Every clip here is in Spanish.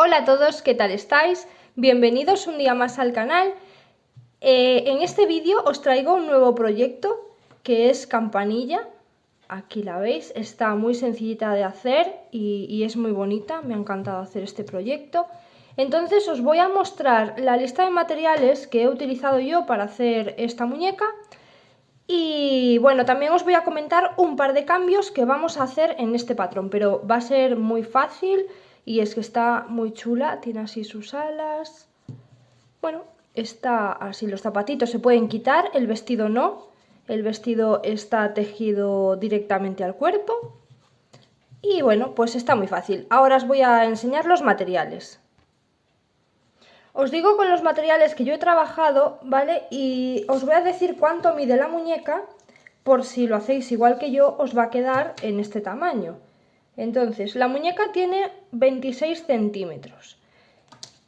Hola a todos, ¿qué tal estáis? Bienvenidos un día más al canal. En este vídeo os traigo un nuevo proyecto que es campanilla. Aquí la veis, está muy sencillita de hacer y es muy bonita, me ha encantado hacer este proyecto. Entonces os voy a mostrar la lista de materiales que he utilizado yo para hacer esta muñeca. Y bueno, también os voy a comentar un par de cambios que vamos a hacer en este patrón, pero va a ser muy fácil y es que está muy chula, tiene así sus alas. Bueno, está así, los zapatitos se pueden quitar, el vestido no, el vestido está tejido directamente al cuerpo. Y bueno, pues está muy fácil. Ahora os voy a enseñar los materiales. Os digo con los materiales que yo he trabajado, ¿vale? Y os voy a decir cuánto mide la muñeca, por si lo hacéis igual que yo, os va a quedar en este tamaño. Entonces, la muñeca tiene 26 centímetros.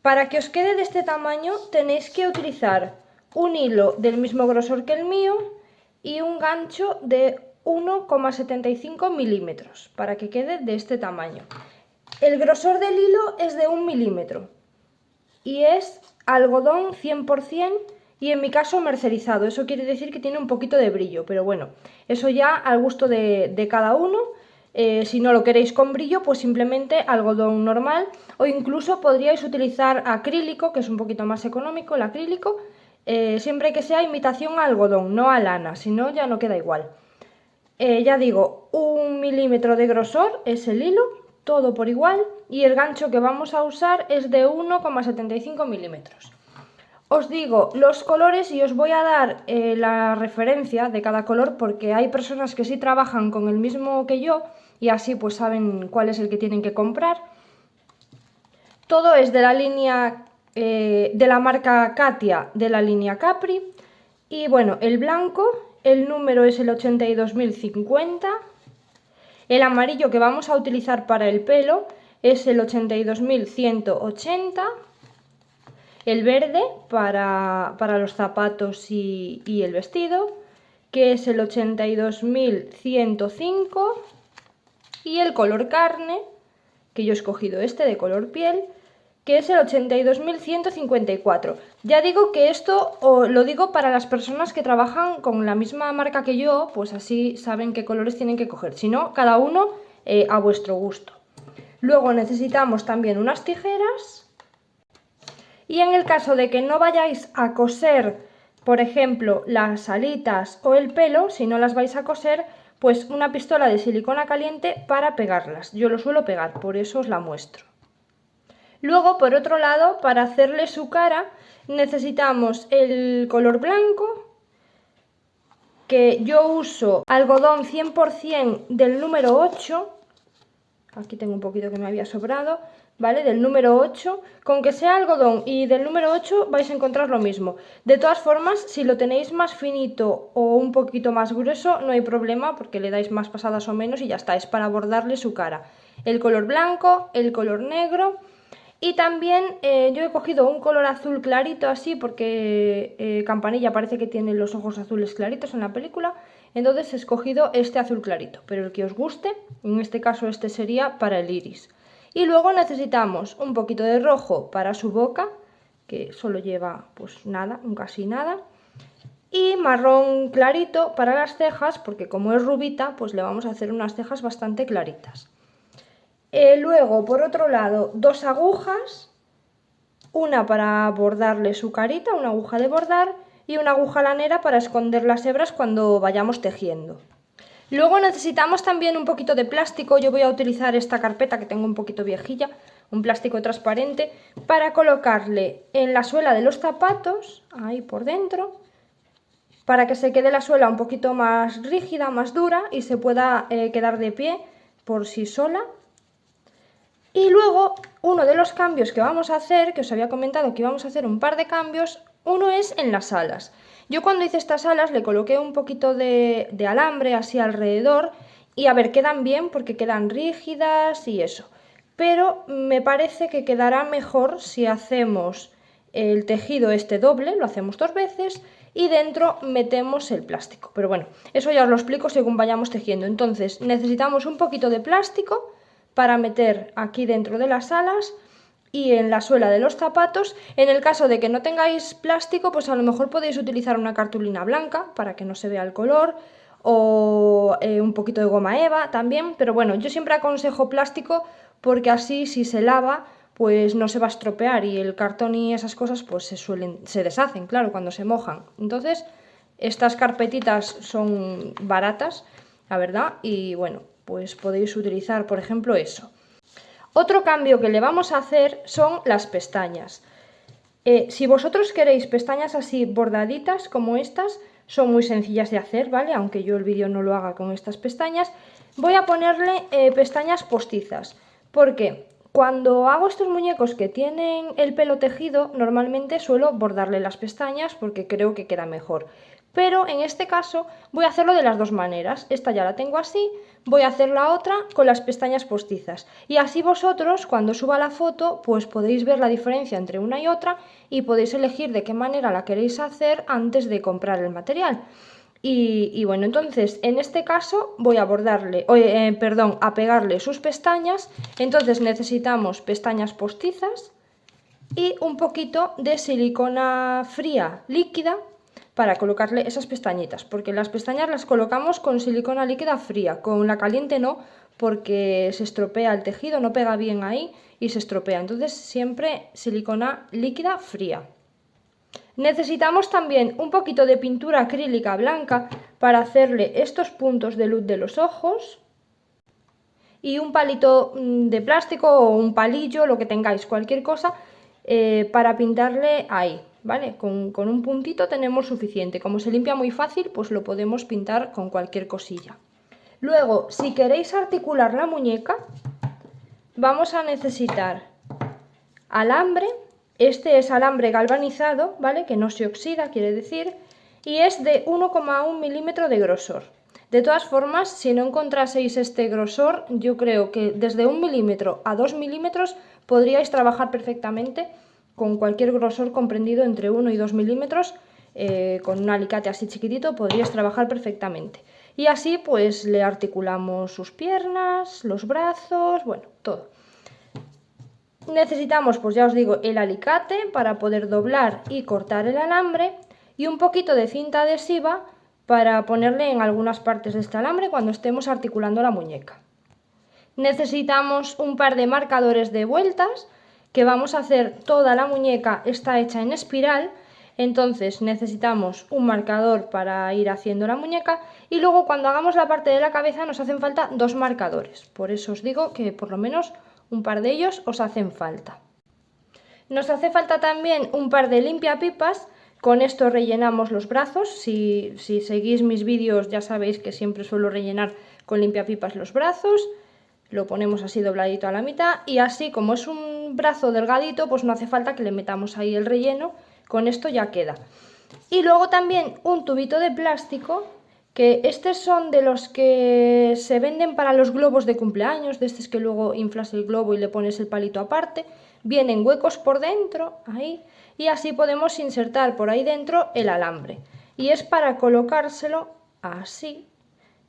Para que os quede de este tamaño tenéis que utilizar un hilo del mismo grosor que el mío y un gancho de 1,75 milímetros, para que quede de este tamaño. El grosor del hilo es de 1 milímetro. Y es algodón 100% y en mi caso mercerizado. Eso quiere decir que tiene un poquito de brillo, pero bueno, eso ya al gusto de cada uno. Si no lo queréis con brillo, pues simplemente algodón normal, o incluso podríais utilizar acrílico, que es un poquito más económico el acrílico, siempre que sea imitación a algodón, no a lana, si no ya no queda igual. Ya digo, 1 milímetro de grosor es el hilo, todo por igual, y el gancho que vamos a usar es de 1,75 milímetros. Os digo los colores y os voy a dar la referencia de cada color, porque hay personas que sí trabajan con el mismo que yo y así pues saben cuál es el que tienen que comprar. Todo es de la línea de la marca Katia, de la línea Capri. Y bueno, el blanco, el número es el 82050. El amarillo que vamos a utilizar para el pelo es el 82180. El verde para los zapatos y el vestido, que es el 82105. Y el color carne, que yo he escogido este de color piel, que es el 82154. Ya digo que esto lo digo para las personas que trabajan con la misma marca que yo, pues así saben qué colores tienen que coger. Si no, cada uno a vuestro gusto. Luego necesitamos también unas tijeras. Y en el caso de que no vayáis a coser, por ejemplo, las alitas o el pelo, si no las vais a coser, pues una pistola de silicona caliente para pegarlas. Yo lo suelo pegar, por eso os la muestro. Luego, por otro lado, para hacerle su cara, necesitamos el color blanco, que yo uso algodón 100% del número 8. Aquí tengo un poquito que me había sobrado, ¿vale? Del número 8, con que sea algodón y del número 8 vais a encontrar lo mismo. De todas formas, si lo tenéis más finito o un poquito más grueso, no hay problema porque le dais más pasadas o menos y ya está, es para bordarle su cara. El color blanco, el color negro y también yo he cogido un color azul clarito así porque Campanilla parece que tiene los ojos azules claritos en la película. Entonces he escogido este azul clarito, pero el que os guste, en este caso este sería para el iris. Y luego necesitamos un poquito de rojo para su boca, que solo lleva pues nada, casi nada. Y marrón clarito para las cejas, porque como es rubita, pues le vamos a hacer unas cejas bastante claritas. Luego, por otro lado, dos agujas, una para bordarle su carita, una aguja de bordar, y una aguja lanera para esconder las hebras cuando vayamos tejiendo. Luego necesitamos también un poquito de plástico. Yo voy a utilizar esta carpeta que tengo un poquito viejilla, un plástico transparente, para colocarle en la suela de los zapatos, ahí por dentro, para que se quede la suela un poquito más rígida, más dura y se pueda quedar de pie por sí sola. Y luego, uno de los cambios que vamos a hacer, que os había comentado que íbamos a hacer un par de cambios, uno es en las alas. Yo cuando hice estas alas le coloqué un poquito de alambre así alrededor y a ver, quedan bien porque quedan rígidas y eso. Pero me parece que quedará mejor si hacemos el tejido este doble, lo hacemos 2 veces y dentro metemos el plástico. Pero bueno, eso ya os lo explico según vayamos tejiendo. Entonces necesitamos un poquito de plástico para meter aquí dentro de las alas y en la suela de los zapatos. En el caso de que no tengáis plástico, pues a lo mejor podéis utilizar una cartulina blanca para que no se vea el color, o un poquito de goma eva también, pero bueno, yo siempre aconsejo plástico porque así si se lava pues no se va a estropear, y el cartón y esas cosas pues se deshacen, claro, cuando se mojan. Entonces estas carpetitas son baratas, la verdad, y bueno, pues podéis utilizar por ejemplo eso. Otro cambio que le vamos a hacer son las pestañas. Si vosotros queréis pestañas así bordaditas como estas, son muy sencillas de hacer, ¿vale? Aunque yo el vídeo no lo haga con estas pestañas. Voy a ponerle pestañas postizas, porque cuando hago estos muñecos que tienen el pelo tejido, normalmente suelo bordarle las pestañas porque creo que queda mejor. Pero en este caso voy a hacerlo de las dos maneras. Esta ya la tengo así, voy a hacer la otra con las pestañas postizas. Y así vosotros, cuando suba la foto, pues podéis ver la diferencia entre una y otra y podéis elegir de qué manera la queréis hacer antes de comprar el material. Y bueno, entonces en este caso voy a a pegarle sus pestañas. Entonces necesitamos pestañas postizas y un poquito de silicona fría líquida para colocarle esas pestañitas, porque las pestañas las colocamos con silicona líquida fría, con la caliente no, porque se estropea el tejido, no pega bien ahí y se estropea. Entonces siempre silicona líquida fría. Necesitamos también un poquito de pintura acrílica blanca para hacerle estos puntos de luz de los ojos, y un palito de plástico o un palillo, lo que tengáis, cualquier cosa, para pintarle ahí, ¿vale? Con un puntito tenemos suficiente. Como se limpia muy fácil, pues lo podemos pintar con cualquier cosilla. Luego, si queréis articular la muñeca, vamos a necesitar alambre. Este es alambre galvanizado, ¿vale? Que no se oxida, quiere decir, y es de 1,1 milímetro de grosor. De todas formas, si no encontraseis este grosor, yo creo que desde 1 milímetro a 2 milímetros podríais trabajar perfectamente con cualquier grosor comprendido entre 1 y 2 milímetros. Con un alicate así chiquitito podríais trabajar perfectamente. Y así pues le articulamos sus piernas, los brazos, bueno, todo. Necesitamos, pues ya os digo, el alicate para poder doblar y cortar el alambre, y un poquito de cinta adhesiva para ponerle en algunas partes de este alambre cuando estemos articulando la muñeca. Necesitamos un par de marcadores de vueltas, que vamos a hacer toda la muñeca, está hecha en espiral, entonces necesitamos un marcador para ir haciendo la muñeca, y luego cuando hagamos la parte de la cabeza nos hacen falta 2 marcadores, por eso os digo que por lo menos un par de ellos os hacen falta. Nos hace falta también un par de limpiapipas. Con esto rellenamos los brazos. Si seguís mis vídeos ya sabéis que siempre suelo rellenar con limpiapipas los brazos. Lo ponemos así dobladito a la mitad, y así como es un brazo delgadito, pues no hace falta que le metamos ahí el relleno. Con esto ya queda. Y luego también un tubito de plástico, que estos son de los que se venden para los globos de cumpleaños, de estos que luego inflas el globo y le pones el palito aparte. Vienen huecos por dentro, ahí, y así podemos insertar por ahí dentro el alambre. Y es para colocárselo así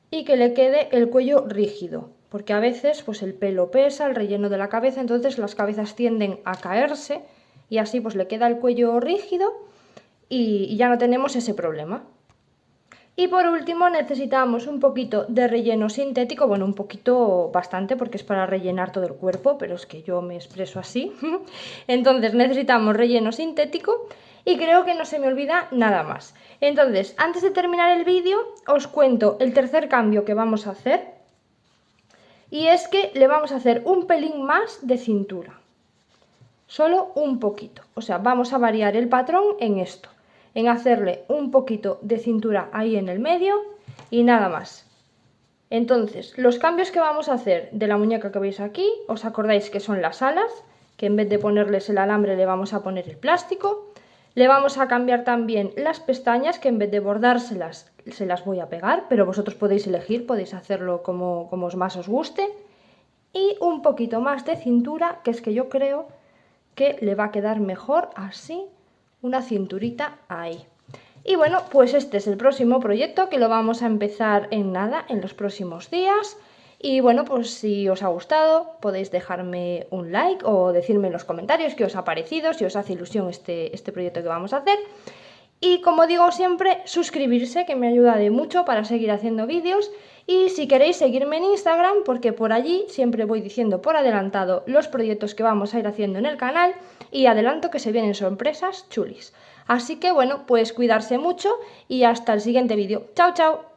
y que le quede el cuello rígido, porque a veces pues el pelo pesa, el relleno de la cabeza, entonces las cabezas tienden a caerse, y así pues le queda el cuello rígido y ya no tenemos ese problema. Y por último necesitamos un poquito de relleno sintético, bueno, un poquito bastante porque es para rellenar todo el cuerpo, pero es que yo me expreso así. Entonces necesitamos relleno sintético, y creo que no se me olvida nada más. Entonces, antes de terminar el vídeo, os cuento el tercer cambio que vamos a hacer, y es que le vamos a hacer un pelín más de cintura. Solo un poquito, o sea, vamos a variar el patrón en esto, en hacerle un poquito de cintura ahí en el medio y nada más. Entonces, los cambios que vamos a hacer de la muñeca que veis aquí, os acordáis que son las alas, que en vez de ponerles el alambre le vamos a poner el plástico. Le vamos a cambiar también las pestañas, que en vez de bordárselas se las voy a pegar, pero vosotros podéis elegir, podéis hacerlo como más os guste. Y un poquito más de cintura, que es que yo creo que le va a quedar mejor así, una cinturita ahí. Y bueno, pues este es el próximo proyecto, que lo vamos a empezar en nada, en los próximos días. Y bueno, pues si os ha gustado podéis dejarme un like o decirme en los comentarios qué os ha parecido, si os hace ilusión este proyecto que vamos a hacer. Y como digo siempre, suscribirse, que me ayuda de mucho para seguir haciendo vídeos. Y si queréis seguirme en Instagram, porque por allí siempre voy diciendo por adelantado los proyectos que vamos a ir haciendo en el canal, y adelanto que se vienen sorpresas chulis. Así que bueno, pues cuidarse mucho y hasta el siguiente vídeo. ¡Chao, chao!